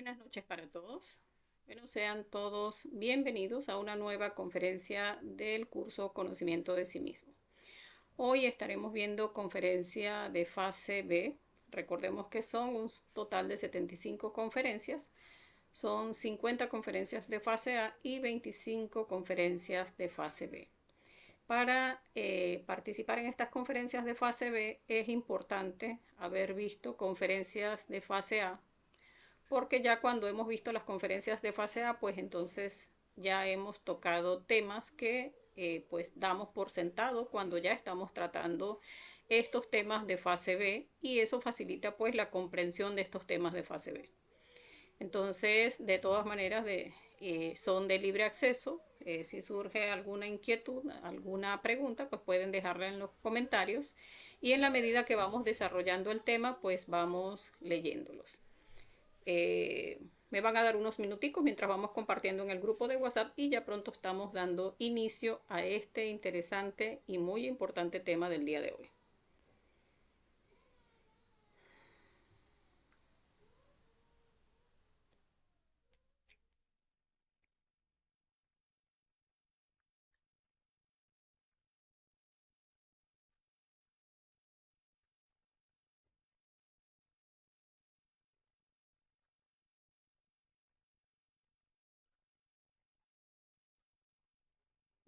Buenas noches para todos. Bueno, sean todos bienvenidos a una nueva conferencia del curso Conocimiento de sí mismo. Hoy estaremos viendo conferencia de fase B. Recordemos que son un total de 75 conferencias. Son 50 conferencias de fase A y 25 conferencias de fase B. Para participar en estas conferencias de fase B es importante haber visto conferencias de fase A, porque ya cuando hemos visto las conferencias de fase A, pues entonces ya hemos tocado temas que pues damos por sentado cuando ya estamos tratando estos temas de fase B, y eso facilita pues la comprensión de estos temas de fase B. Entonces, de todas maneras, son de libre acceso. Si surge alguna inquietud, alguna pregunta, pues pueden dejarla en los comentarios, y en la medida que vamos desarrollando el tema, pues vamos leyéndolos. Me van a dar unos minuticos mientras vamos compartiendo en el grupo de WhatsApp, y ya pronto estamos dando inicio a este interesante y muy importante tema del día de hoy.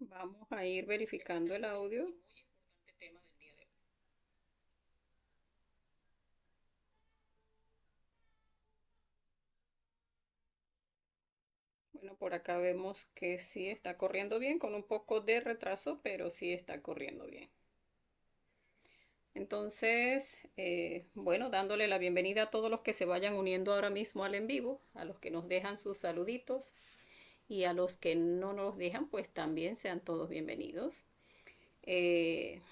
Vamos a ir verificando el audio. Bueno, por acá vemos que sí está corriendo bien, con un poco de retraso, pero sí está corriendo bien. Entonces, bueno, dándole la bienvenida a todos los que se vayan uniendo ahora mismo al en vivo, a los que nos dejan sus saluditos, y a los que no nos dejan, pues también sean todos bienvenidos. Eh,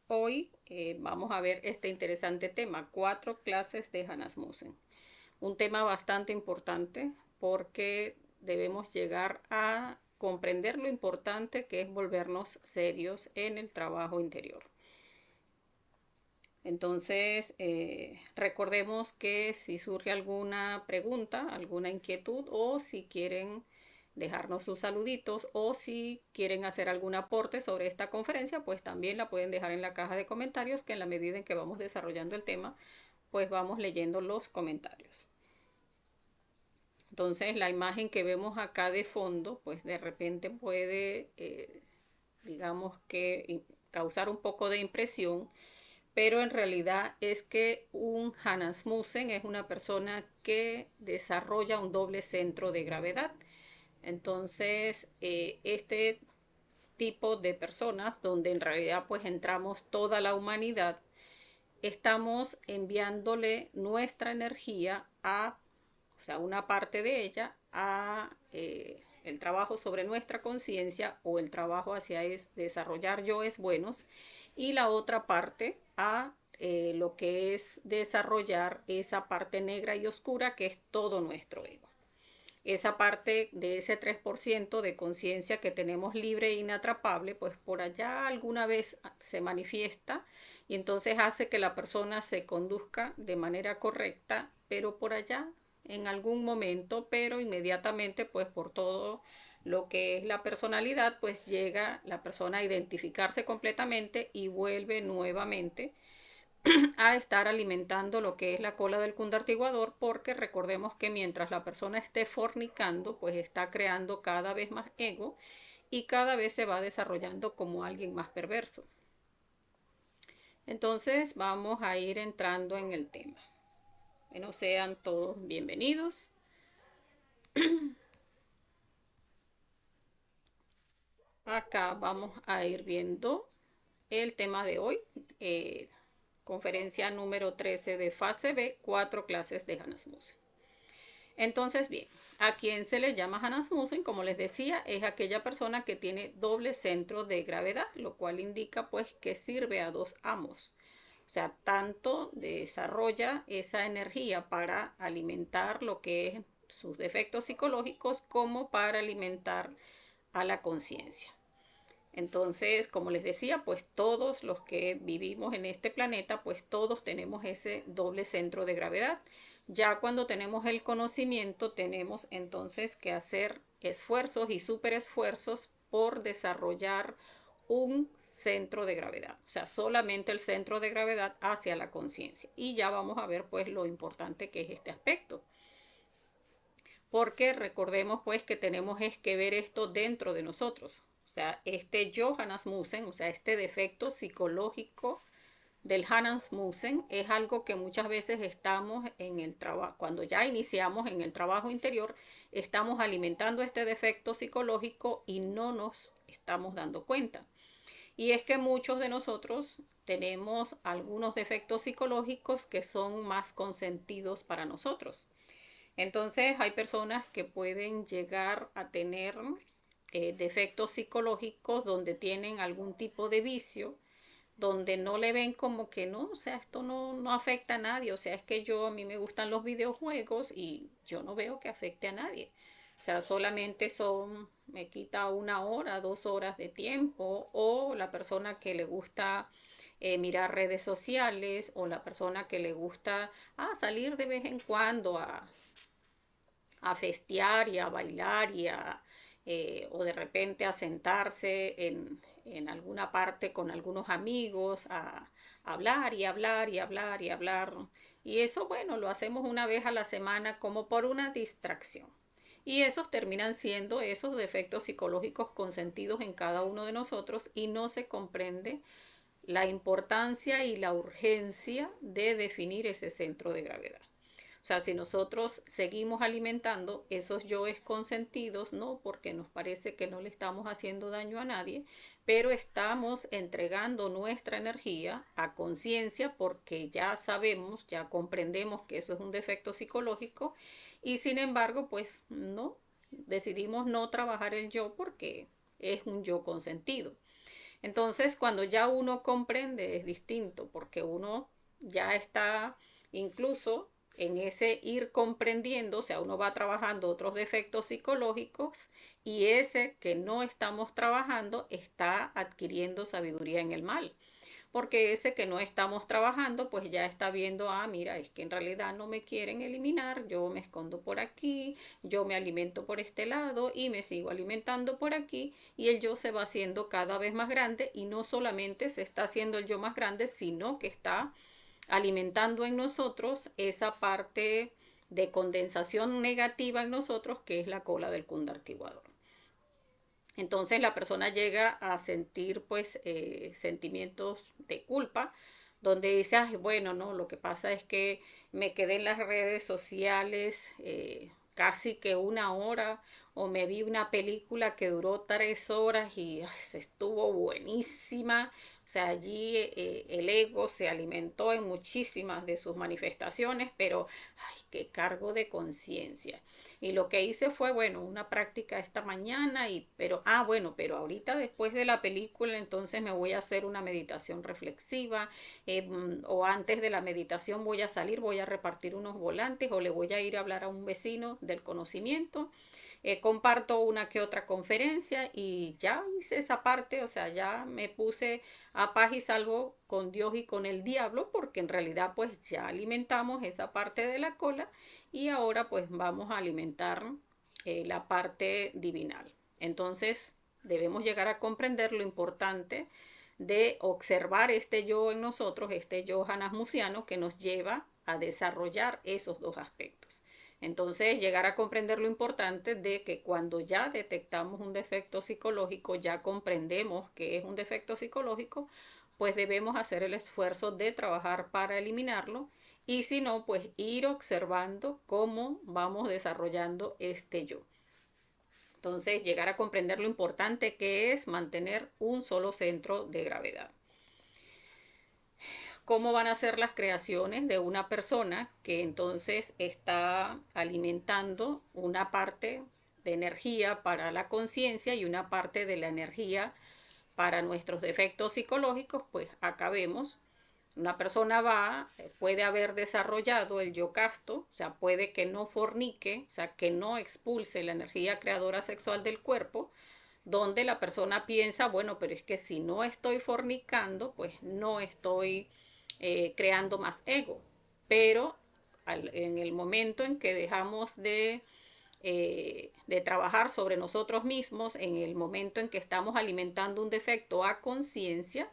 Hoy vamos a ver este interesante tema: 4 clases de Hanasmussen. Un tema bastante importante, porque debemos llegar a comprender lo importante que es volvernos serios en el trabajo interior. Entonces, recordemos que si surge alguna pregunta, alguna inquietud, o si quieren dejarnos sus saluditos, o si quieren hacer algún aporte sobre esta conferencia, pues también la pueden dejar en la caja de comentarios, que en la medida en que vamos desarrollando el tema, pues vamos leyendo los comentarios. Entonces, la imagen que vemos acá de fondo, pues de repente puede, digamos que, causar un poco de impresión, pero en realidad es que un Hanasmussen es una persona que desarrolla un doble centro de gravedad. Entonces, este tipo de personas, donde en realidad pues entramos toda la humanidad, estamos enviándole nuestra energía a, o sea, una parte de ella a el trabajo sobre nuestra conciencia, o el trabajo hacia desarrollar yoes buenos, y la otra parte a lo que es desarrollar esa parte negra y oscura que es todo nuestro ego. Esa parte de ese 3% de conciencia que tenemos libre e inatrapable, pues por allá alguna vez se manifiesta, y entonces hace que la persona se conduzca de manera correcta, pero por allá en algún momento, pero inmediatamente pues por todo lo que es la personalidad, pues llega la persona a identificarse completamente y vuelve nuevamente a estar alimentando lo que es la cola del cundartiguador, porque recordemos que mientras la persona esté fornicando, pues está creando cada vez más ego, y cada vez se va desarrollando como alguien más perverso. Entonces vamos a ir entrando en el tema. Bueno, sean todos bienvenidos. Acá vamos a ir viendo el tema de hoy. Conferencia número 13 de fase B, 4 clases de Hanasmussen. Entonces, bien, a quien se le llama Hanasmussen, como les decía, es aquella persona que tiene doble centro de gravedad, lo cual indica pues que sirve a dos amos. O sea, tanto desarrolla esa energía para alimentar lo que es sus defectos psicológicos, como para alimentar a la conciencia. Entonces, como les decía, pues todos los que vivimos en este planeta, pues todos tenemos ese doble centro de gravedad. Ya cuando tenemos el conocimiento, tenemos entonces que hacer esfuerzos y super esfuerzos por desarrollar un centro de gravedad, o sea, solamente el centro de gravedad hacia la conciencia. Y ya vamos a ver pues lo importante que es este aspecto. Porque recordemos pues que tenemos es que ver esto dentro de nosotros. O sea, este Johannesmusen, o sea, este defecto psicológico del Johannesmusen es algo que muchas veces estamos en el trabajo, cuando ya iniciamos en el trabajo interior, estamos alimentando este defecto psicológico y no nos estamos dando cuenta. Y es que muchos de nosotros tenemos algunos defectos psicológicos que son más consentidos para nosotros. Entonces hay personas que pueden llegar a tener defectos psicológicos donde tienen algún tipo de vicio, donde no le ven como que no, o sea, esto no afecta a nadie, o sea, es que a mí me gustan los videojuegos y yo no veo que afecte a nadie. O sea, solamente me quita 1 hora, 2 horas de tiempo, o la persona que le gusta mirar redes sociales, o la persona que le gusta salir de vez en cuando a festear y a bailar o de repente a sentarse en alguna parte con algunos amigos, a hablar y hablar y hablar y hablar. Y eso, bueno, lo hacemos una vez a la semana como por una distracción. Y esos terminan siendo esos defectos psicológicos consentidos en cada uno de nosotros y no se comprende la importancia y la urgencia de definir ese centro de gravedad. O sea, si nosotros seguimos alimentando esos yoes consentidos, no porque nos parece que no le estamos haciendo daño a nadie, pero estamos entregando nuestra energía a conciencia porque ya sabemos, ya comprendemos que eso es un defecto psicológico y sin embargo, pues no, decidimos no trabajar el yo porque es un yo consentido. Entonces, cuando ya uno comprende es distinto porque uno ya está incluso en ese ir comprendiendo, o sea, uno va trabajando otros defectos psicológicos y ese que no estamos trabajando está adquiriendo sabiduría en el mal. Porque ese que no estamos trabajando, pues ya está viendo, mira, es que en realidad no me quieren eliminar, yo me escondo por aquí, yo me alimento por este lado y me sigo alimentando por aquí y el yo se va haciendo cada vez más grande y no solamente se está haciendo el yo más grande, sino que está alimentando en nosotros esa parte de condensación negativa en nosotros que es la cola del cundartiguador. Entonces la persona llega a sentir pues sentimientos de culpa, donde dice, ay, bueno, no, lo que pasa es que me quedé en las redes sociales casi que 1 hora o me vi una película que duró 3 horas y ay, estuvo buenísima. O sea, allí el ego se alimentó en muchísimas de sus manifestaciones, pero ay, qué cargo de conciencia. Y lo que hice fue, bueno, una práctica esta mañana, bueno, pero ahorita después de la película entonces me voy a hacer una meditación reflexiva o antes de la meditación voy a salir, voy a repartir unos volantes o le voy a ir a hablar a un vecino del conocimiento. Comparto una que otra conferencia y ya hice esa parte, o sea, ya me puse a paz y salvo con Dios y con el diablo, porque en realidad pues ya alimentamos esa parte de la cola y ahora pues vamos a alimentar la parte divinal. Entonces debemos llegar a comprender lo importante de observar este yo en nosotros, este yo hanasmusiano que nos lleva a desarrollar esos dos aspectos. Entonces, llegar a comprender lo importante de que cuando ya detectamos un defecto psicológico, ya comprendemos que es un defecto psicológico, pues debemos hacer el esfuerzo de trabajar para eliminarlo y si no, pues ir observando cómo vamos desarrollando este yo. Entonces, llegar a comprender lo importante que es mantener un solo centro de gravedad. ¿Cómo van a ser las creaciones de una persona que entonces está alimentando una parte de energía para la conciencia y una parte de la energía para nuestros defectos psicológicos? Pues acá vemos, una persona puede haber desarrollado el yo casto, o sea, puede que no fornique, o sea, que no expulse la energía creadora sexual del cuerpo, donde la persona piensa, bueno, pero es que si no estoy fornicando, pues no estoy creando más ego. Pero en el momento en que dejamos de trabajar sobre nosotros mismos, en el momento en que estamos alimentando un defecto a conciencia,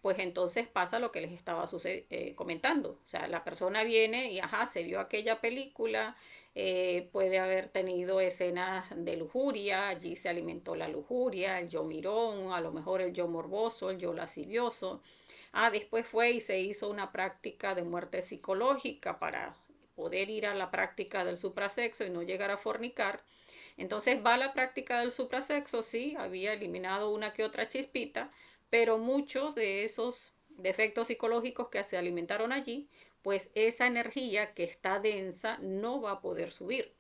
pues entonces pasa lo que les estaba comentando. O sea, la persona viene y, ajá, se vio aquella película, puede haber tenido escenas de lujuria, allí se alimentó la lujuria, el yo mirón, a lo mejor el yo morboso, el yo lascivioso. Ah, después fue y se hizo una práctica de muerte psicológica para poder ir a la práctica del suprasexo y no llegar a fornicar. Entonces va a la práctica del suprasexo, sí, había eliminado una que otra chispita, pero muchos de esos defectos psicológicos que se alimentaron allí, pues esa energía que está densa no va a poder subir.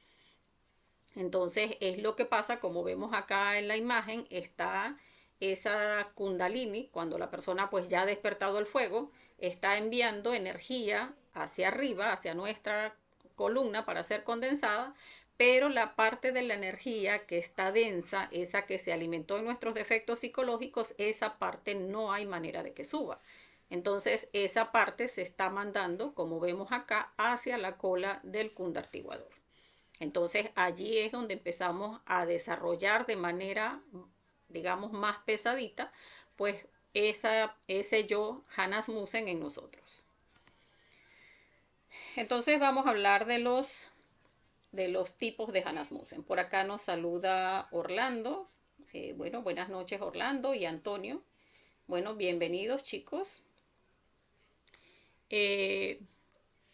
Entonces es lo que pasa, como vemos acá en la imagen, está esa kundalini, cuando la persona pues ya ha despertado el fuego, está enviando energía hacia arriba, hacia nuestra columna para ser condensada, pero la parte de la energía que está densa, esa que se alimentó en nuestros defectos psicológicos, esa parte no hay manera de que suba. Entonces esa parte se está mandando, como vemos acá, hacia la cola del kundartiguador. Entonces allí es donde empezamos a desarrollar de manera, digamos, más pesadita, pues ese yo Hanasmusen en nosotros. Entonces vamos a hablar de los tipos de Hanasmusen. Por acá nos saluda Orlando. Bueno, buenas noches Orlando y Antonio. Bueno, bienvenidos chicos.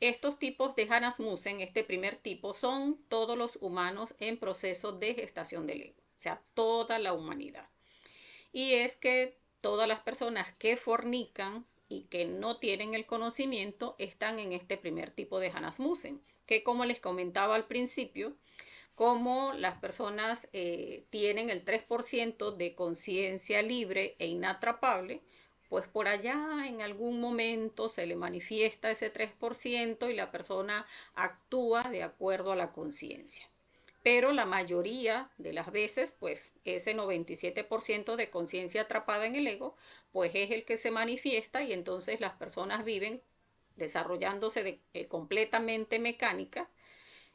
Estos tipos de Hanasmusen, este primer tipo, son todos los humanos en proceso de gestación del ego, o sea, toda la humanidad. Y es que todas las personas que fornican y que no tienen el conocimiento están en este primer tipo de Hanasmusen, que como les comentaba al principio, como las personas tienen el 3% de conciencia libre e inatrapable, pues por allá en algún momento se le manifiesta ese 3% y la persona actúa de acuerdo a la conciencia. Pero la mayoría de las veces, pues ese 97% de conciencia atrapada en el ego, pues es el que se manifiesta y entonces las personas viven desarrollándose completamente mecánica,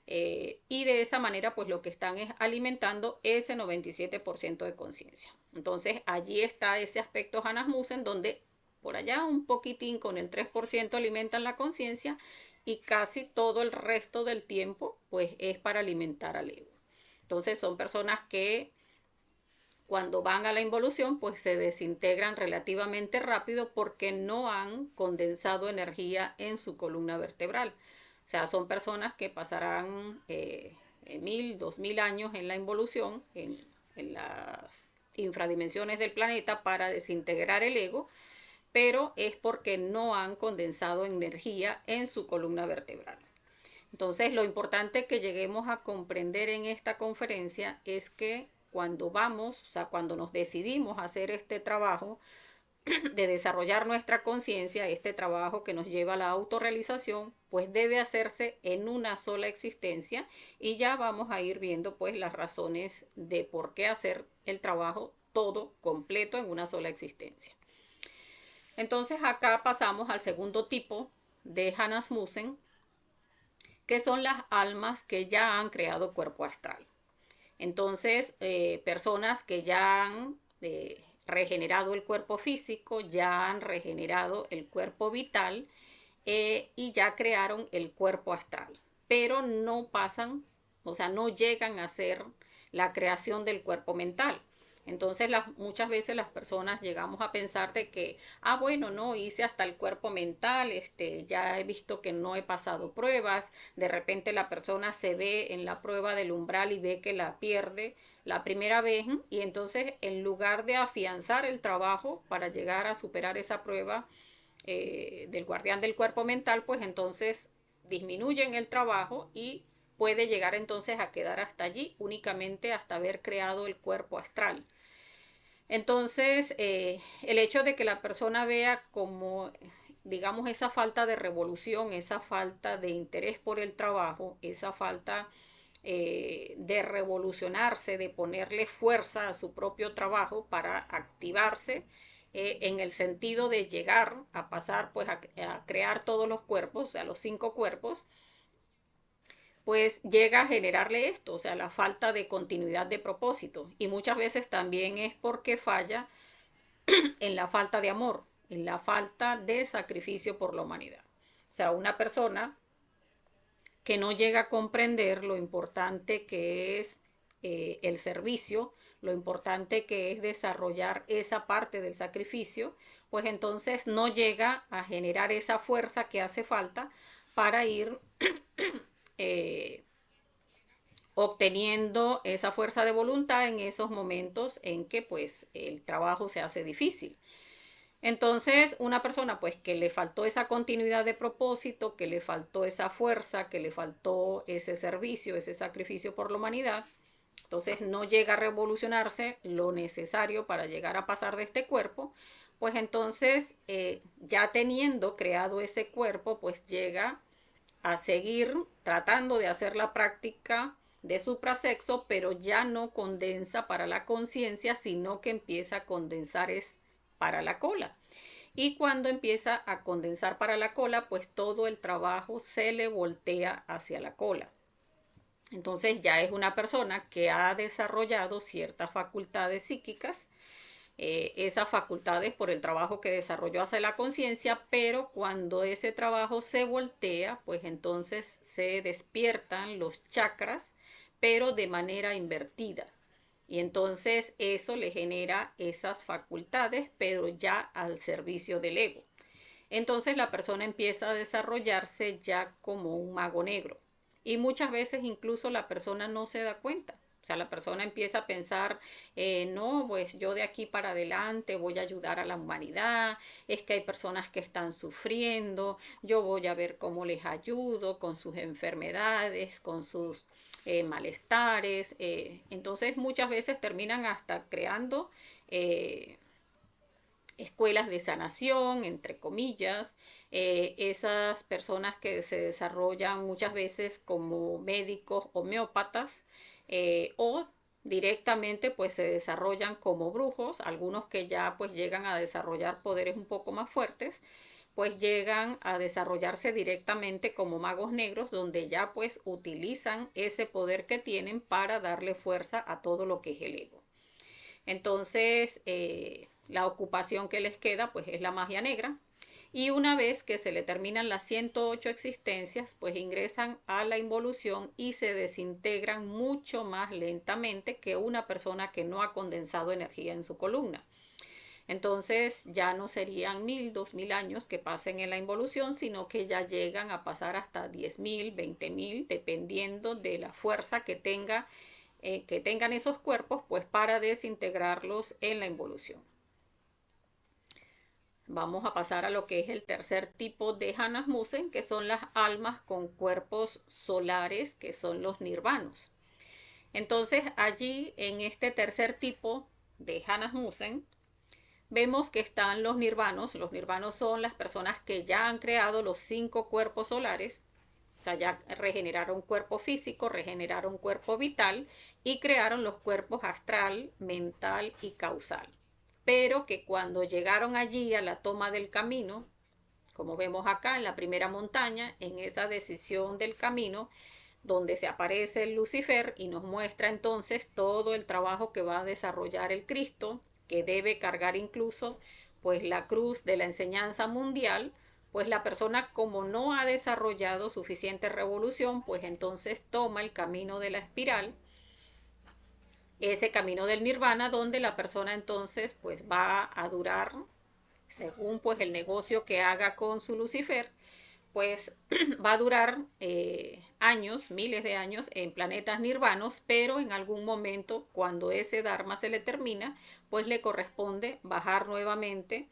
y de esa manera pues lo que están es alimentando ese 97% de conciencia. Entonces allí está ese aspecto Hanasmusen donde por allá un poquitín con el 3% alimentan la conciencia y casi todo el resto del tiempo pues es para alimentar al ego. Entonces son personas que cuando van a la involución pues se desintegran relativamente rápido porque no han condensado energía en su columna vertebral. O sea, son personas que pasarán 1000, 2000 años en la involución, en las infradimensiones del planeta para desintegrar el ego, pero es porque no han condensado energía en su columna vertebral. Entonces, lo importante que lleguemos a comprender en esta conferencia es que cuando vamos, o sea, cuando nos decidimos a hacer este trabajo, de desarrollar nuestra conciencia, este trabajo que nos lleva a la autorrealización, pues debe hacerse en una sola existencia y ya vamos a ir viendo pues las razones de por qué hacer el trabajo todo completo en una sola existencia. Entonces acá pasamos al segundo tipo de Hanasmusen, que son las almas que ya han creado cuerpo astral. Entonces, personas que ya han regenerado el cuerpo físico, ya han regenerado el cuerpo vital y ya crearon el cuerpo astral, pero no pasan, o sea, no llegan a ser la creación del cuerpo mental. Entonces muchas veces las personas llegamos a pensar de que, ah, bueno, no, hice hasta el cuerpo mental, ya he visto que no he pasado pruebas, de repente la persona se ve en la prueba del umbral y ve que la pierde la primera vez y entonces en lugar de afianzar el trabajo para llegar a superar esa prueba del guardián del cuerpo mental, pues entonces disminuyen el trabajo y puede llegar entonces a quedar hasta allí, únicamente hasta haber creado el cuerpo astral. Entonces, el hecho de que la persona vea como, digamos, esa falta de revolución, esa falta de interés por el trabajo, esa falta de revolucionarse, de ponerle fuerza a su propio trabajo para activarse en el sentido de llegar a pasar pues a crear todos los cuerpos, o sea, los 5 cuerpos, pues llega a generarle esto, o sea, la falta de continuidad de propósito. Y muchas veces también es porque falla en la falta de amor, en la falta de sacrificio por la humanidad. O sea, una persona que no llega a comprender lo importante que es el servicio, lo importante que es desarrollar esa parte del sacrificio, pues entonces no llega a generar esa fuerza que hace falta para ir eh, obteniendo esa fuerza de voluntad en esos momentos en que pues el trabajo se hace difícil. Entonces, una persona pues que le faltó esa continuidad de propósito, que le faltó esa fuerza, que le faltó ese servicio, ese sacrificio por la humanidad, entonces no llega a revolucionarse lo necesario para llegar a pasar de este cuerpo, pues entonces ya teniendo creado ese cuerpo, pues llega a seguir tratando de hacer la práctica de suprasexo, pero ya no condensa para la conciencia, sino que empieza a condensar es para la cola. Y cuando empieza a condensar para la cola, pues todo el trabajo se le voltea hacia la cola. Entonces ya es una persona que ha desarrollado ciertas facultades psíquicas, esas facultades por el trabajo que desarrolló hacia la conciencia, pero cuando ese trabajo se voltea, pues entonces se despiertan los chakras, pero de manera invertida. Y entonces eso le genera esas facultades, pero ya al servicio del ego. Entonces la persona empieza a desarrollarse ya como un mago negro. Y muchas veces incluso la persona no se da cuenta. O sea, la persona empieza a pensar, no, pues yo de aquí para adelante voy a ayudar a la humanidad, es que hay personas que están sufriendo, yo voy a ver cómo les ayudo con sus enfermedades, con sus malestares. Entonces muchas veces terminan hasta creando escuelas de sanación, entre comillas, esas personas que se desarrollan muchas veces como médicos homeópatas o directamente pues se desarrollan como brujos, algunos que ya pues llegan a desarrollar poderes un poco más fuertes, pues llegan a desarrollarse directamente como magos negros, donde ya pues utilizan ese poder que tienen para darle fuerza a todo lo que es el ego. Entonces, la ocupación que les queda pues es la magia negra. Y una vez que se le terminan las 108 existencias, pues ingresan a la involución y se desintegran mucho más lentamente que una persona que no ha condensado energía en su columna. Entonces ya no serían 1000, 2000 años que pasen en la involución, sino que ya llegan a pasar hasta 10.000, 20.000, dependiendo de la fuerza que tengan esos cuerpos, pues para desintegrarlos en la involución. Vamos a pasar a lo que es el tercer tipo de Hanasmusen, que son las almas con cuerpos solares, que son los nirvanos. Entonces allí en este tercer tipo de Hanasmusen vemos que están los nirvanos. Los nirvanos son las personas que ya han creado los 5 cuerpos solares. O sea, ya regeneraron cuerpo físico, regeneraron cuerpo vital y crearon los cuerpos astral, mental y causal. Pero que cuando llegaron allí a la toma del camino, como vemos acá en la primera montaña, en esa decisión del camino, donde se aparece el Lucifer y nos muestra entonces todo el trabajo que va a desarrollar el Cristo, que debe cargar incluso pues la cruz de la enseñanza mundial, pues la persona como no ha desarrollado suficiente revolución, pues entonces toma el camino de la espiral, ese camino del nirvana, donde la persona entonces pues va a durar, según pues el negocio que haga con su Lucifer, pues va a durar años, miles de años en planetas nirvanos, pero en algún momento cuando ese Dharma se le termina, pues le corresponde bajar nuevamente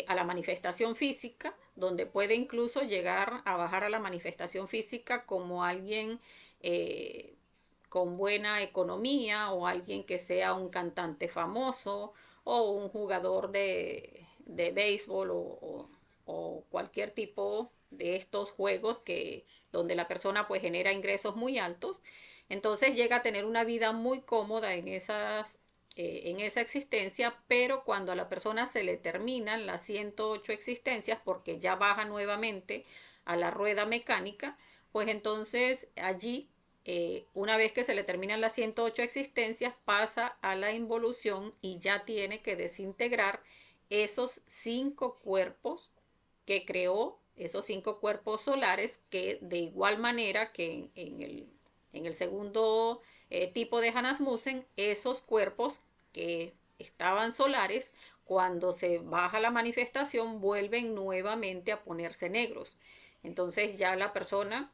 a la manifestación física, donde puede incluso llegar a bajar a la manifestación física como alguien con buena economía o alguien que sea un cantante famoso o un jugador de béisbol o cualquier tipo de estos juegos donde la persona pues genera ingresos muy altos, entonces llega a tener una vida muy cómoda en esa existencia, pero cuando a la persona se le terminan las 108 existencias porque ya baja nuevamente a la rueda mecánica, pues entonces allí, una vez que se le terminan las 108 existencias, pasa a la involución y ya tiene que desintegrar esos 5 cuerpos que creó, esos 5 cuerpos solares, que de igual manera que en el segundo tipo de Hanasmussen, esos cuerpos que estaban solares, cuando se baja la manifestación, vuelven nuevamente a ponerse negros. Entonces ya la persona,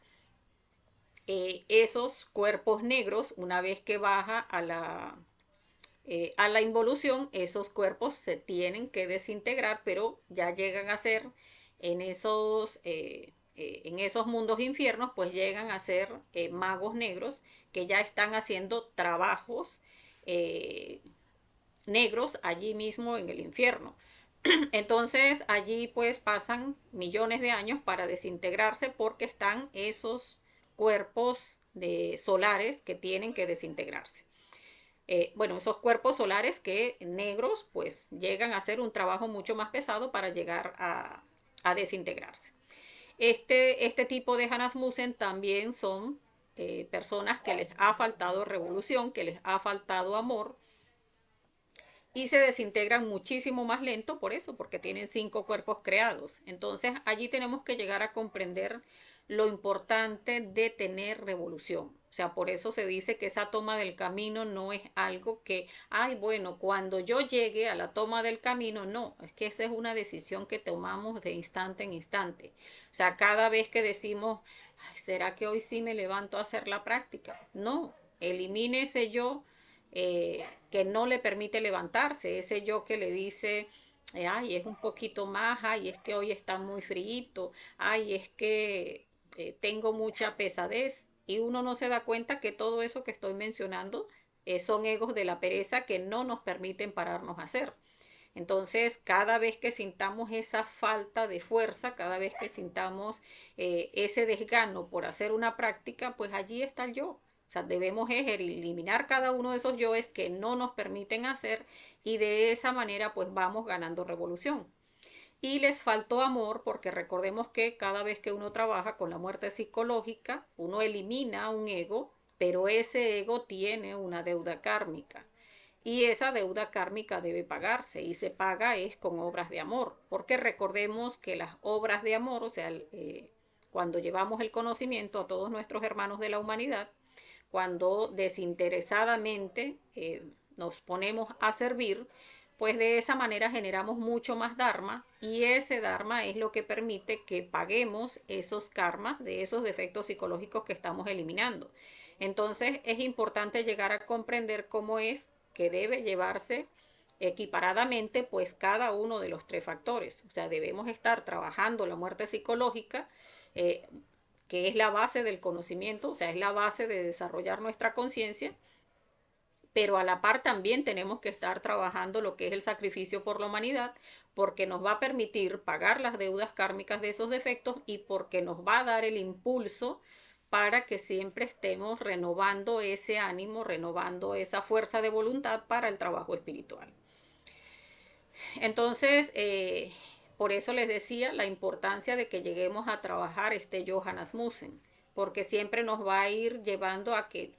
esos cuerpos negros, una vez que baja a la involución, esos cuerpos se tienen que desintegrar, pero ya llegan a ser en esos mundos infiernos, pues llegan a ser magos negros que ya están haciendo trabajos eh, negros allí mismo en el infierno. Entonces allí pues pasan millones de años para desintegrarse porque están esos cuerpos solares que tienen que desintegrarse. Bueno, esos cuerpos solares que negros pues llegan a hacer un trabajo mucho más pesado para llegar a desintegrarse. Este tipo de Hanasmussen también son personas que les ha faltado revolución, que les ha faltado amor, y se desintegran muchísimo más lento por eso, porque tienen 5 cuerpos creados. Entonces allí tenemos que llegar a comprender lo importante de tener revolución. O sea, por eso se dice que esa toma del camino no es algo que, ay, bueno, cuando yo llegue a la toma del camino, no, es que esa es una decisión que tomamos de instante en instante. O sea, cada vez que decimos, ay, ¿será que hoy sí me levanto a hacer la práctica? No, elimine ese yo que no le permite levantarse, ese yo que le dice, ay, es un poquito más, ay, es que hoy está muy frío, ay, es que tengo mucha pesadez, y uno no se da cuenta que todo eso que estoy mencionando son egos de la pereza que no nos permiten pararnos a hacer. Entonces, cada vez que sintamos esa falta de fuerza, cada vez que sintamos ese desgano por hacer una práctica, pues allí está el yo. O sea, debemos eliminar cada uno de esos yoes que no nos permiten hacer, y de esa manera pues vamos ganando revolución. Y les faltó amor porque recordemos que cada vez que uno trabaja con la muerte psicológica, uno elimina un ego, pero ese ego tiene una deuda kármica. Y esa deuda kármica debe pagarse, y se paga es con obras de amor, porque recordemos que las obras de amor, o sea, cuando llevamos el conocimiento a todos nuestros hermanos de la humanidad, cuando desinteresadamente nos ponemos a servir, pues de esa manera generamos mucho más dharma, y ese dharma es lo que permite que paguemos esos karmas de esos defectos psicológicos que estamos eliminando. Entonces es importante llegar a comprender cómo es que debe llevarse equiparadamente pues cada uno de los 3 factores. O sea, debemos estar trabajando la muerte psicológica, eh, que es la base del conocimiento, o sea, es la base de desarrollar nuestra conciencia, pero a la par también tenemos que estar trabajando lo que es el sacrificio por la humanidad, porque nos va a permitir pagar las deudas kármicas de esos defectos, y porque nos va a dar el impulso para que siempre estemos renovando ese ánimo, renovando esa fuerza de voluntad para el trabajo espiritual. Entonces, por eso les decía la importancia de que lleguemos a trabajar este Johannes Musen, porque siempre nos va a ir llevando a que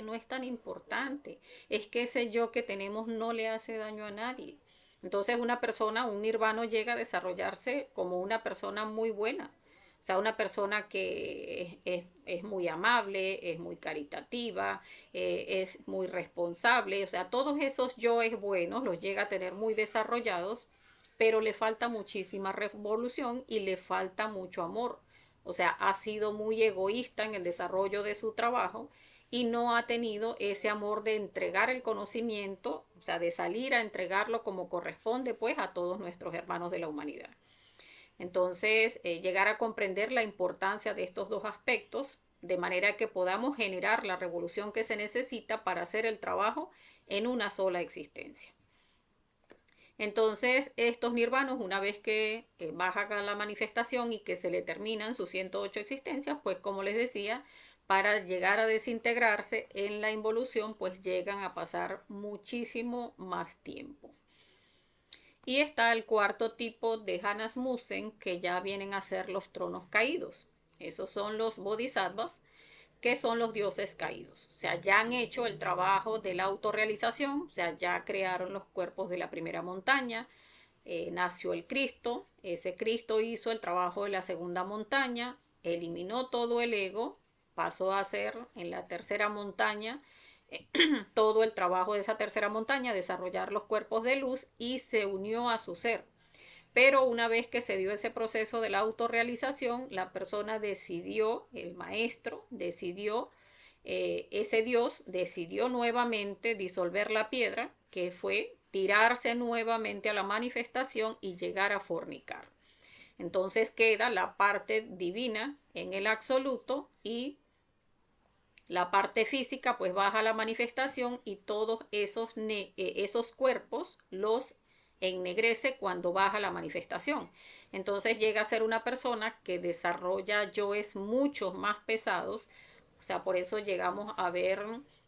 no es tan importante, es que ese yo que tenemos no le hace daño a nadie. Entonces una persona, un nirvano, llega a desarrollarse como una persona muy buena, o sea, una persona que es muy amable, es muy caritativa, es muy responsable, o sea, todos esos yoes buenos los llega a tener muy desarrollados, pero le falta muchísima revolución y le falta mucho amor. O sea, ha sido muy egoísta en el desarrollo de su trabajo y no ha tenido ese amor de entregar el conocimiento, o sea, de salir a entregarlo como corresponde pues a todos nuestros hermanos de la humanidad. Entonces, llegar a comprender la importancia de estos 2 aspectos, de manera que podamos generar la revolución que se necesita para hacer el trabajo en una sola existencia. Entonces, estos nirvanos, una vez que baja la manifestación y que se le terminan sus 108 existencias, pues como les decía, para llegar a desintegrarse en la involución, pues llegan a pasar muchísimo más tiempo. Y está el cuarto tipo de Hanasmusen, que ya vienen a ser los tronos caídos. Esos son los bodhisattvas, que son los dioses caídos. O sea, ya han hecho el trabajo de la autorrealización, o sea, ya crearon los cuerpos de la primera montaña, nació el Cristo, ese Cristo hizo el trabajo de la segunda montaña, eliminó todo el ego, pasó a ser en la tercera montaña todo el trabajo de esa tercera montaña, desarrollar los cuerpos de luz y se unió a su ser. Pero una vez que se dio ese proceso de la autorrealización, la persona decidió, el maestro decidió, ese Dios decidió nuevamente disolver la piedra, que fue tirarse nuevamente a la manifestación y llegar a fornicar. Entonces queda la parte divina en el absoluto y la parte física pues baja la manifestación y todos esos cuerpos los ennegrece cuando baja la manifestación. Entonces llega a ser una persona que desarrolla yoes mucho más pesados. O sea, por eso llegamos a ver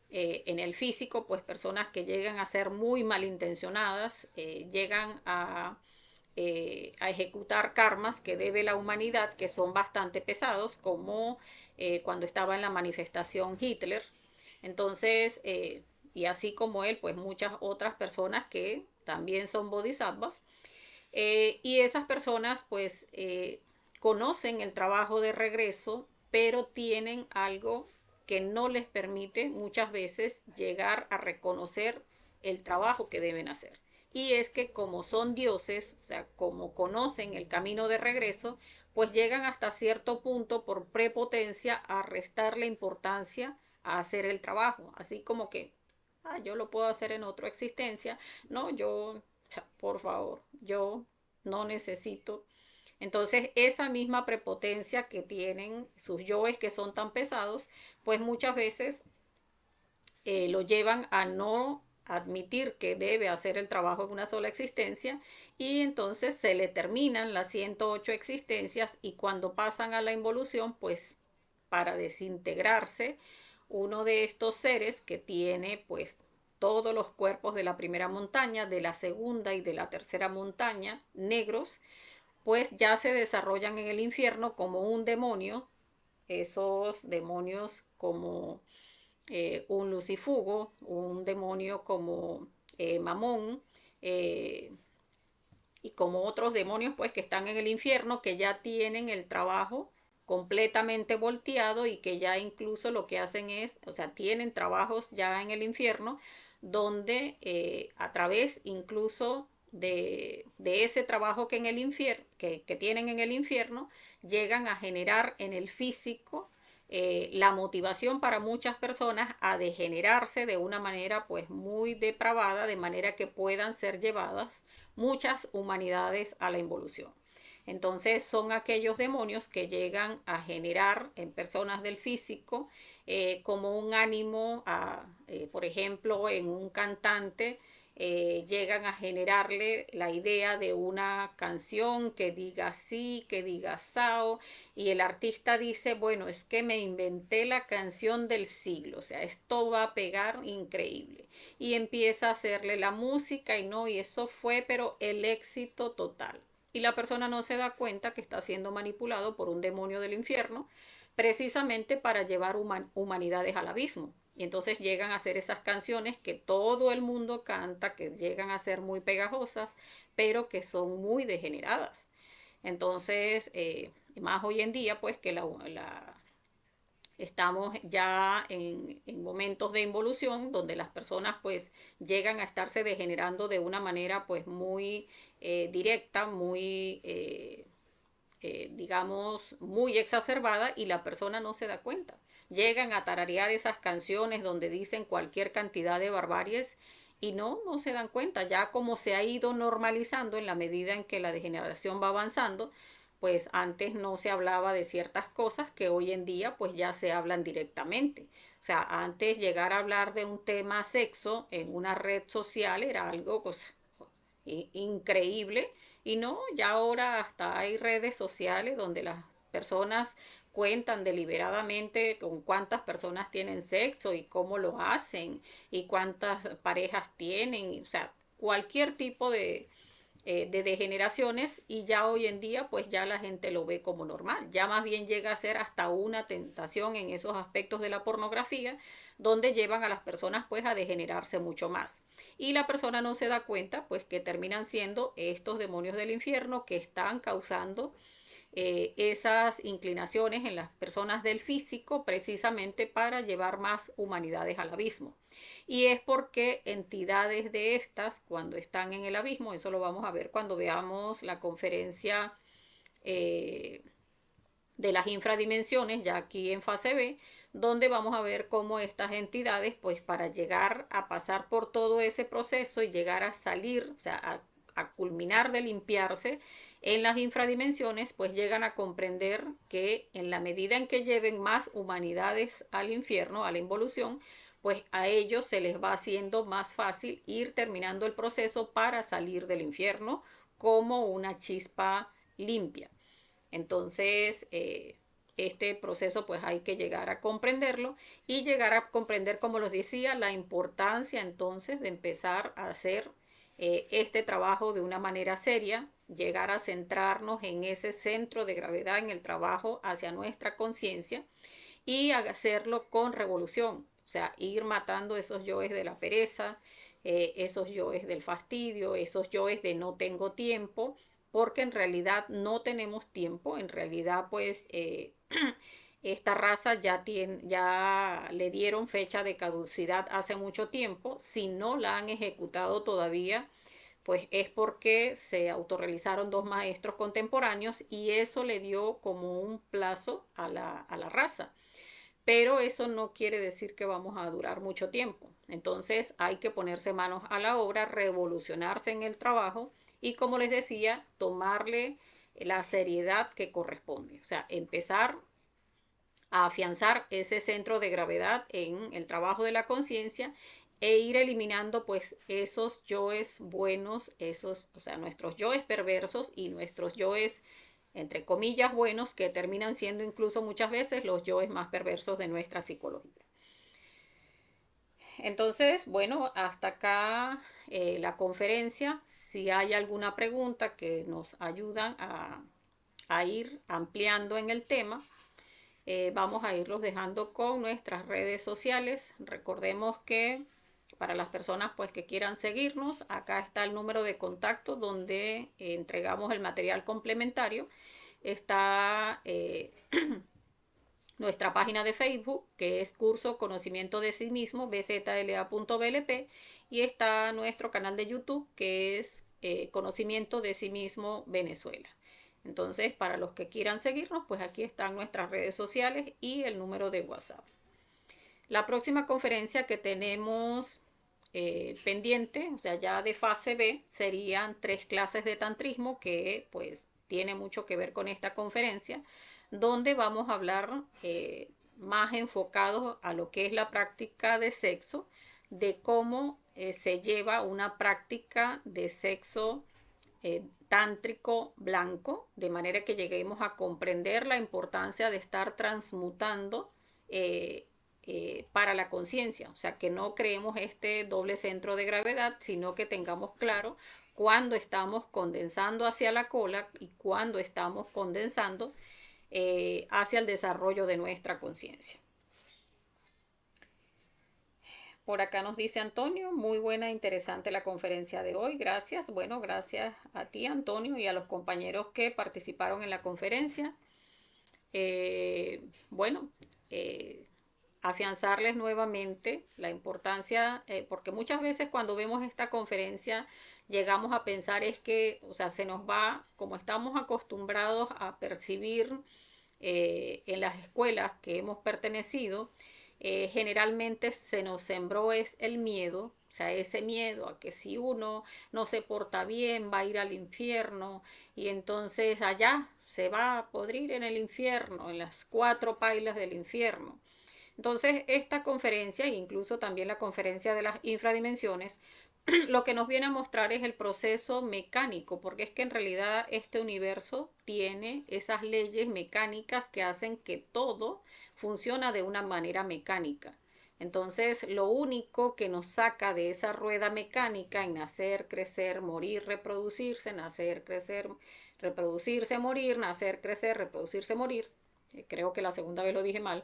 en el físico pues personas que llegan a ser muy malintencionadas, llegan a ejecutar karmas que debe la humanidad, que son bastante pesados, como cuando estaba en la manifestación Hitler. Entonces, y así como él, pues muchas otras personas que también son bodhisattvas. Y esas personas, pues, conocen el trabajo de regreso, pero tienen algo que no les permite muchas veces llegar a reconocer el trabajo que deben hacer. Y es que como son dioses, o sea, como conocen el camino de regreso, pues llegan hasta cierto punto por prepotencia a restarle importancia a hacer el trabajo. Así como que, yo lo puedo hacer en otra existencia. No, yo, o sea, por favor, yo no necesito. Entonces, esa misma prepotencia que tienen sus yoes que son tan pesados, pues muchas veces lo llevan a no admitir que debe hacer el trabajo en una sola existencia y entonces se le terminan las 108 existencias y cuando pasan a la involución, pues para desintegrarse, uno de estos seres que tiene pues todos los cuerpos de la primera montaña, de la segunda y de la tercera montaña negros, pues ya se desarrollan en el infierno como un demonio, esos demonios como un lucifugo, un demonio como Mamón, eh, y como otros demonios pues que están en el infierno, que ya tienen el trabajo completamente volteado y que ya incluso lo que hacen es, o sea, tienen trabajos ya en el infierno donde a través incluso de ese trabajo que, en el que tienen en el infierno, llegan a generar en el físico la motivación para muchas personas a degenerarse de una manera pues muy depravada, de manera que puedan ser llevadas muchas humanidades a la involución. Entonces son aquellos demonios que llegan a generar en personas del físico como un ánimo, por ejemplo, en un cantante, llegan a generarle la idea de una canción que diga sí, que diga sao, y el artista dice, bueno, es que me inventé la canción del siglo, o sea, esto va a pegar increíble. Y empieza a hacerle la música y no, y eso fue, pero el éxito total. Y la persona no se da cuenta que está siendo manipulado por un demonio del infierno, precisamente para llevar humanidades al abismo. Y entonces llegan a hacer esas canciones que todo el mundo canta, que llegan a ser muy pegajosas, pero que son muy degeneradas. Entonces, más hoy en día, pues que estamos ya en momentos de involución donde las personas pues llegan a estarse degenerando de una manera pues muy directa, muy digamos, muy exacerbada y la persona no se da cuenta. Llegan a tararear esas canciones donde dicen cualquier cantidad de barbaries y no se dan cuenta. Ya como se ha ido normalizando en la medida en que la degeneración va avanzando, pues antes no se hablaba de ciertas cosas que hoy en día pues ya se hablan directamente. O sea, antes llegar a hablar de un tema sexo en una red social era algo pues, increíble. Y no, ya ahora hasta hay redes sociales donde las personas cuentan deliberadamente con cuántas personas tienen sexo y cómo lo hacen y cuántas parejas tienen, o sea, cualquier tipo de degeneraciones, y ya hoy en día pues ya la gente lo ve como normal, ya más bien llega a ser hasta una tentación en esos aspectos de la pornografía donde llevan a las personas pues a degenerarse mucho más, y la persona no se da cuenta pues que terminan siendo estos demonios del infierno que están causando esas inclinaciones en las personas del físico precisamente para llevar más humanidades al abismo. Y es porque entidades de estas, cuando están en el abismo, eso lo vamos a ver cuando veamos la conferencia eh, de las infradimensiones, ya aquí en fase B, donde vamos a ver cómo estas entidades, pues para llegar a pasar por todo ese proceso y llegar a salir, o sea, a culminar de limpiarse en las infradimensiones, pues llegan a comprender que en la medida en que lleven más humanidades al infierno, a la involución, pues a ellos se les va haciendo más fácil ir terminando el proceso para salir del infierno como una chispa limpia. Entonces, este proceso pues hay que llegar a comprenderlo y llegar a comprender, como les decía, la importancia entonces de empezar a hacer este trabajo de una manera seria, llegar a centrarnos en ese centro de gravedad en el trabajo hacia nuestra conciencia y hacerlo con revolución, o sea, ir matando esos yoes de la pereza, esos yoes del fastidio, esos yoes de no tengo tiempo, porque en realidad no tenemos tiempo, en realidad pues esta raza ya le dieron fecha de caducidad hace mucho tiempo, si no la han ejecutado todavía, pues es porque se autorrealizaron dos maestros contemporáneos y eso le dio como un plazo a la raza, pero eso no quiere decir que vamos a durar mucho tiempo. Entonces hay que ponerse manos a la obra, revolucionarse en el trabajo y, como les decía, tomarle la seriedad que corresponde. O sea, empezar a afianzar ese centro de gravedad en el trabajo de la conciencia e ir eliminando pues esos yoes buenos, esos, o sea, nuestros yoes perversos y nuestros yoes entre comillas buenos, que terminan siendo incluso muchas veces los yoes más perversos de nuestra psicología. Entonces, bueno, hasta acá la conferencia. Si hay alguna pregunta que nos ayudan a ir ampliando en el tema, vamos a irlos dejando con nuestras redes sociales. Recordemos que para las personas pues que quieran seguirnos, acá está el número de contacto donde entregamos el material complementario. Está nuestra página de Facebook, que es Curso Conocimiento de Sí Mismo, bzla.blp, y está nuestro canal de YouTube, que es Conocimiento de Sí Mismo Venezuela. Entonces, para los que quieran seguirnos, pues aquí están nuestras redes sociales y el número de WhatsApp. La próxima conferencia que tenemos pendiente, o sea, ya de fase B, serían 3 clases de tantrismo, que pues tiene mucho que ver con esta conferencia, donde vamos a hablar más enfocados a lo que es la práctica de sexo, de cómo se lleva una práctica de sexo tántrico blanco, de manera que lleguemos a comprender la importancia de estar transmutando para la conciencia, o sea, que no creemos este doble centro de gravedad, sino que tengamos claro cuándo estamos condensando hacia la cola y cuándo estamos condensando hacia el desarrollo de nuestra conciencia. Por acá nos dice Antonio, muy buena, interesante la conferencia de hoy, gracias. Bueno, gracias a ti, Antonio, y a los compañeros que participaron en la conferencia. Bueno, afianzarles nuevamente la importancia, porque muchas veces cuando vemos esta conferencia llegamos a pensar es que, o sea, se nos va, como estamos acostumbrados a percibir en las escuelas que hemos pertenecido, generalmente se nos sembró es el miedo, o sea, ese miedo a que si uno no se porta bien va a ir al infierno y entonces allá se va a podrir en el infierno, en las 4 pailas del infierno. Entonces, esta conferencia, e incluso también la conferencia de las infradimensiones, lo que nos viene a mostrar es el proceso mecánico, porque es que en realidad este universo tiene esas leyes mecánicas que hacen que todo funciona de una manera mecánica. Entonces, lo único que nos saca de esa rueda mecánica en nacer, crecer, morir, reproducirse, nacer, crecer, reproducirse, morir, nacer, crecer, reproducirse, morir, creo que la segunda vez lo dije mal,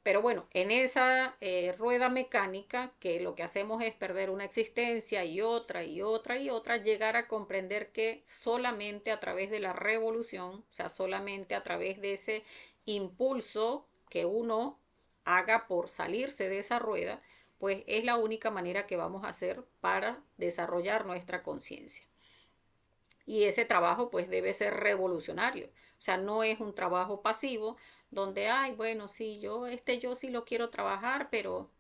pero bueno, en esa rueda mecánica, que lo que hacemos es perder una existencia y otra y otra y otra, llegar a comprender que solamente a través de la revolución, o sea, solamente a través de ese impulso que uno haga por salirse de esa rueda, pues es la única manera que vamos a hacer para desarrollar nuestra conciencia. Y ese trabajo pues debe ser revolucionario. O sea, no es un trabajo pasivo donde, ay, bueno, sí, yo sí lo quiero trabajar, pero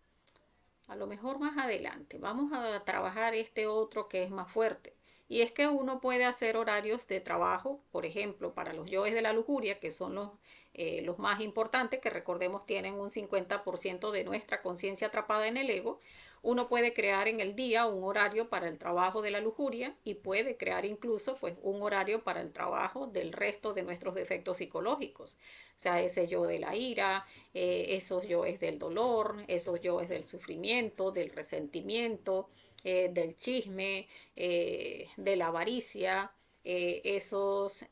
a lo mejor más adelante. Vamos a trabajar este otro que es más fuerte. Y es que uno puede hacer horarios de trabajo, por ejemplo, para los yoes de la lujuria, que son los más importantes, que recordemos tienen un 50% de nuestra conciencia atrapada en el ego. Uno puede crear en el día un horario para el trabajo de la lujuria y puede crear incluso pues un horario para el trabajo del resto de nuestros defectos psicológicos. O sea, ese yo de la ira, esos yoes del dolor, esos yoes del sufrimiento, del resentimiento, del chisme, de la avaricia, esos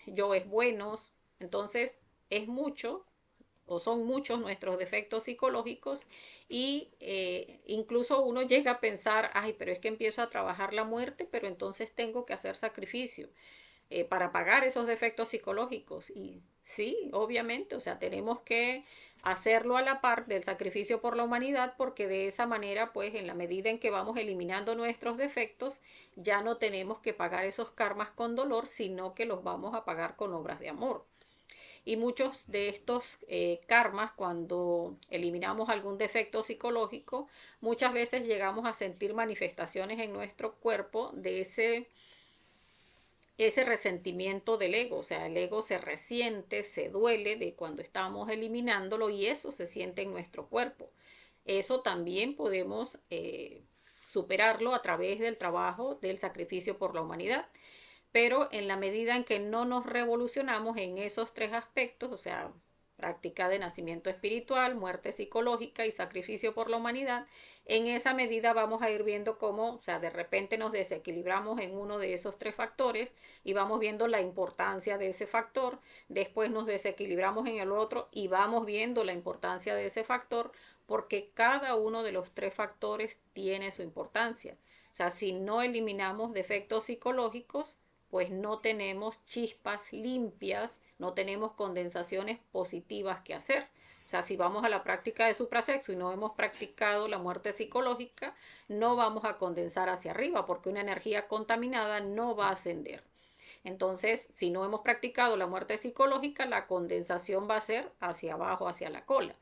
yoes buenos. Entonces, es mucho o son muchos nuestros defectos psicológicos y incluso uno llega a pensar, ay, pero es que empiezo a trabajar la muerte, pero entonces tengo que hacer sacrificio para pagar esos defectos psicológicos. Y sí, obviamente, o sea, tenemos que hacerlo a la par del sacrificio por la humanidad, porque de esa manera, pues en la medida en que vamos eliminando nuestros defectos, ya no tenemos que pagar esos karmas con dolor, sino que los vamos a pagar con obras de amor. Y muchos de estos karmas, cuando eliminamos algún defecto psicológico, muchas veces llegamos a sentir manifestaciones en nuestro cuerpo de ese resentimiento del ego. O sea, el ego se resiente, se duele de cuando estamos eliminándolo y eso se siente en nuestro cuerpo. Eso también podemos superarlo a través del trabajo del sacrificio por la humanidad. Pero en la medida en que no nos revolucionamos en esos tres aspectos, o sea, práctica de nacimiento espiritual, muerte psicológica y sacrificio por la humanidad, en esa medida vamos a ir viendo cómo, o sea, de repente nos desequilibramos en uno de esos tres factores y vamos viendo la importancia de ese factor, después nos desequilibramos en el otro y vamos viendo la importancia de ese factor, porque cada uno de los tres factores tiene su importancia. O sea, si no eliminamos defectos psicológicos, pues no tenemos chispas limpias, no tenemos condensaciones positivas que hacer. O sea, si vamos a la práctica de suprasexo y no hemos practicado la muerte psicológica, no vamos a condensar hacia arriba porque una energía contaminada no va a ascender. Entonces, si no hemos practicado la muerte psicológica, la condensación va a ser hacia abajo, hacia la cola.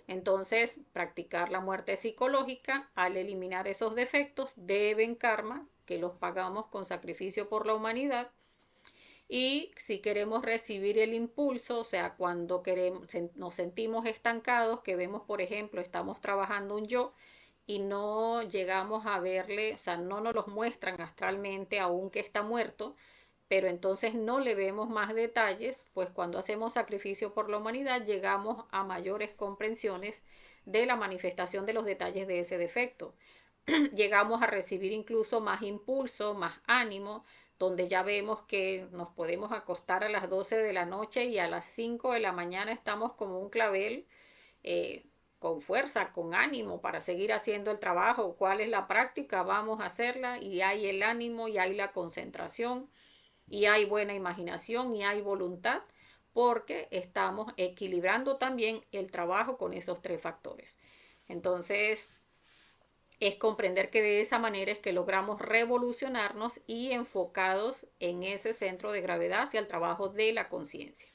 Entonces, practicar la muerte psicológica al eliminar esos defectos deben karma que los pagamos con sacrificio por la humanidad. Y si queremos recibir el impulso, o sea, cuando nos sentimos estancados, que vemos, por ejemplo, estamos trabajando un yo y no llegamos a verle, o sea, no nos los muestran astralmente aún que está muerto, pero entonces no le vemos más detalles, pues cuando hacemos sacrificio por la humanidad llegamos a mayores comprensiones de la manifestación de los detalles de ese defecto. Llegamos a recibir incluso más impulso, más ánimo, donde ya vemos que nos podemos acostar a las 12 de la noche y a las 5 de la mañana estamos como un clavel, con fuerza, con ánimo para seguir haciendo el trabajo. ¿Cuál es la práctica? Vamos a hacerla y hay el ánimo y hay la concentración y hay buena imaginación y hay voluntad porque estamos equilibrando también el trabajo con esos tres factores. Entonces, es comprender que de esa manera es que logramos revolucionarnos y enfocados en ese centro de gravedad hacia el trabajo de la conciencia.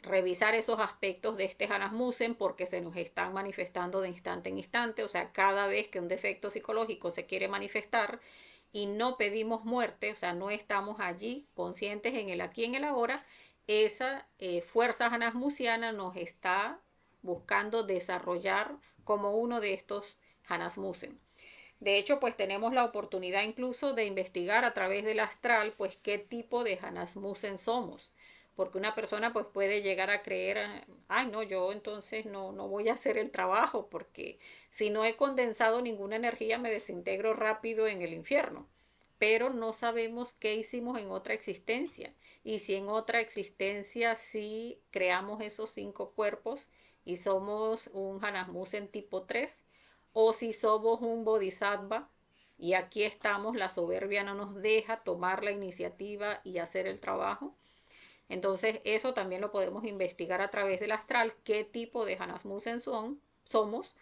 Revisar esos aspectos de este Hanasmusen porque se nos están manifestando de instante en instante, o sea, cada vez que un defecto psicológico se quiere manifestar y no pedimos muerte, o sea, no estamos allí conscientes en el aquí y en el ahora, esa fuerza Hanasmusiana nos está buscando desarrollar como uno de estos Hanasmusen. De hecho, pues tenemos la oportunidad incluso de investigar a través del astral, pues qué tipo de Hanasmusen somos. Porque una persona pues puede llegar a creer, ay no, yo entonces no voy a hacer el trabajo porque si no he condensado ninguna energía me desintegro rápido en el infierno. Pero no sabemos qué hicimos en otra existencia. Y si en otra existencia sí creamos esos 5 cuerpos y somos un Hanasmusen tipo 3 o si somos un bodhisattva y aquí estamos, la soberbia no nos deja tomar la iniciativa y hacer el trabajo. Entonces eso también lo podemos investigar a través del astral, qué tipo de Hanasmusen somos,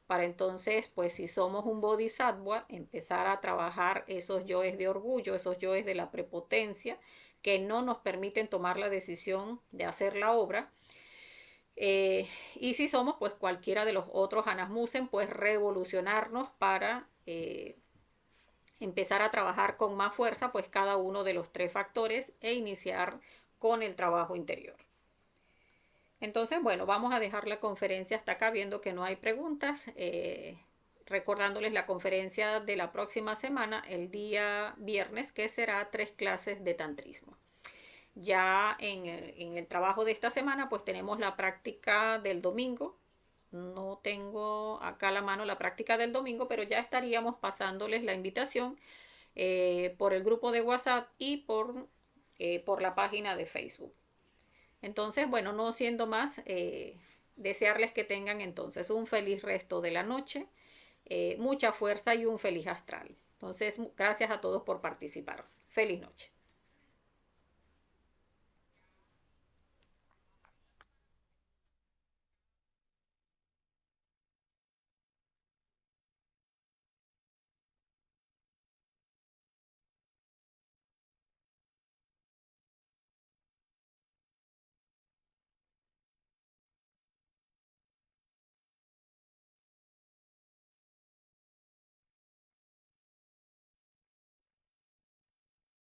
para entonces, pues si somos un bodhisattva, empezar a trabajar esos yoes de orgullo, esos yoes de la prepotencia, que no nos permiten tomar la decisión de hacer la obra. Y si somos pues cualquiera de los otros Hanasmusen, pues revolucionarnos para empezar a trabajar con más fuerza pues cada uno de los 3 factores e iniciar con el trabajo interior. Entonces, bueno, vamos a dejar la conferencia hasta acá viendo que no hay preguntas. Recordándoles la conferencia de la próxima semana, el día viernes, que será 3 clases de tantrismo. Ya en el trabajo de esta semana, pues tenemos la práctica del domingo. No tengo acá a la mano la práctica del domingo, pero ya estaríamos pasándoles la invitación por el grupo de WhatsApp y por la página de Facebook. Entonces, bueno, no siendo más, desearles que tengan entonces un feliz resto de la noche, mucha fuerza y un feliz astral. Entonces, gracias a todos por participar. Feliz noche.